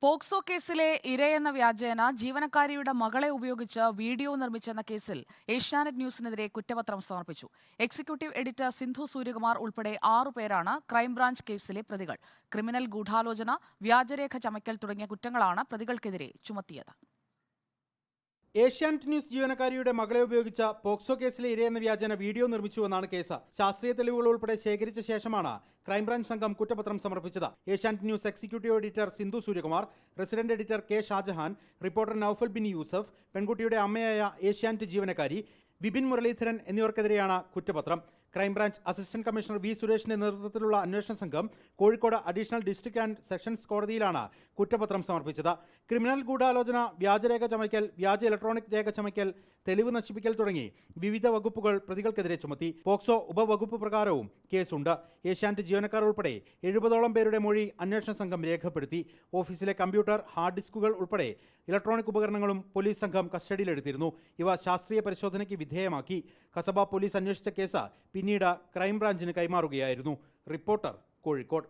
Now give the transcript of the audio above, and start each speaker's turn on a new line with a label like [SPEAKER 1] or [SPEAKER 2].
[SPEAKER 1] POCSO കേസിലെ ഇരയെന്ന വ്യാജേന ജീവനക്കാരിയുടെ മകളെ ഉപയോഗിച്ച് വീഡിയോ നിർമ്മിച്ചെന്ന കേസിൽ ഏഷ്യാനെറ്റ് ന്യൂസിനെതിരെ കുറ്റപത്രം സമർപ്പിച്ചു. എക്സിക്യൂട്ടീവ് എഡിറ്റർ സിന്ധു സൂര്യകുമാർ ഉൾപ്പെടെ 6 പേരാണ് ക്രൈംബ്രാഞ്ച് കേസിലെ പ്രതികൾ. ക്രിമിനൽ ഗൂഢാലോചന, വ്യാജരേഖ ചമയ്ക്കൽ തുടങ്ങിയ കുറ്റങ്ങളാണ് പ്രതികൾക്കെതിരെ ചുമത്തിയത്.
[SPEAKER 2] ഏഷ്യാനെറ്റ് ന്യൂസ് ജീവനക്കാരിയുടെ മകളെ ഉപയോഗിച്ച പോക്സോ കേസിലെ ഇരയെന്ന വ്യാജേന വീഡിയോ നിർമ്മിച്ചുവെന്നാണ് കേസ്. ശാസ്ത്രീയ തെളിവുകൾ ഉൾപ്പെടെ ശേഖരിച്ച ശേഷമാണ് ക്രൈംബ്രാഞ്ച് സംഘം കുറ്റപത്രം സമർപ്പിച്ചത്. Asianet news executive editor Sindhu Suryakumar, resident editor K Shajahan, reporter Naufal Bin Yusuf, പെൺകുട്ടിയുടെ അമ്മയായ ഏഷ്യാനെറ്റ് ജീവനക്കാരി വിപിൻ മുരളീധരൻ എന്നിവർക്കെതിരെയാണ് കുറ്റപത്രം. ക്രൈംബ്രാഞ്ച് അസിസ്റ്റന്റ് കമ്മീഷണർ വി സുരേഷിന്റെ നേതൃത്വത്തിലുള്ള അന്വേഷണ സംഘം Kozhikode additional district and sessions കോടതിയിലാണ് കുറ്റപത്രം സമർപ്പിച്ചത്. ക്രിമിനൽ ഗൂഢാലോചന, വ്യാജരേഖ ചമയ്ക്കൽ, വ്യാജ ഇലക്ട്രോണിക് രേഖ ചമയ്ക്കൽ, തെളിവ് നശിപ്പിക്കൽ തുടങ്ങി വിവിധ വകുപ്പുകൾ പ്രതികൾക്കെതിരെ ചുമത്തി. പോക്സോ ഉപവകുപ്പ് പ്രകാരവും കേസുണ്ട്. ഏഷ്യാനെറ്റ് ജീവനക്കാർ ഉൾപ്പെടെ 70ഓളം പേരുടെ മൊഴി അന്വേഷണ സംഘം രേഖപ്പെടുത്തി. ഓഫീസിലെ കമ്പ്യൂട്ടർ, ഹാർഡ് ഡിസ്കുകൾ ഉൾപ്പെടെ ഇലക്ട്രോണിക് ഉപകരണങ്ങളും പോലീസ് സംഘം കസ്റ്റഡിയിലെടുത്തിരുന്നു. ഇവ ശാസ്ത്രീയ പരിശോധനയ്ക്ക് വിധേയമാക്കി. കസബ പോലീസ് അന്വേഷിച്ച കേസ് പിന്നീട് ക്രൈംബ്രാഞ്ചിന് കൈമാറുകയായിരുന്നു. റിപ്പോർട്ടർ, കോഴിക്കോട്.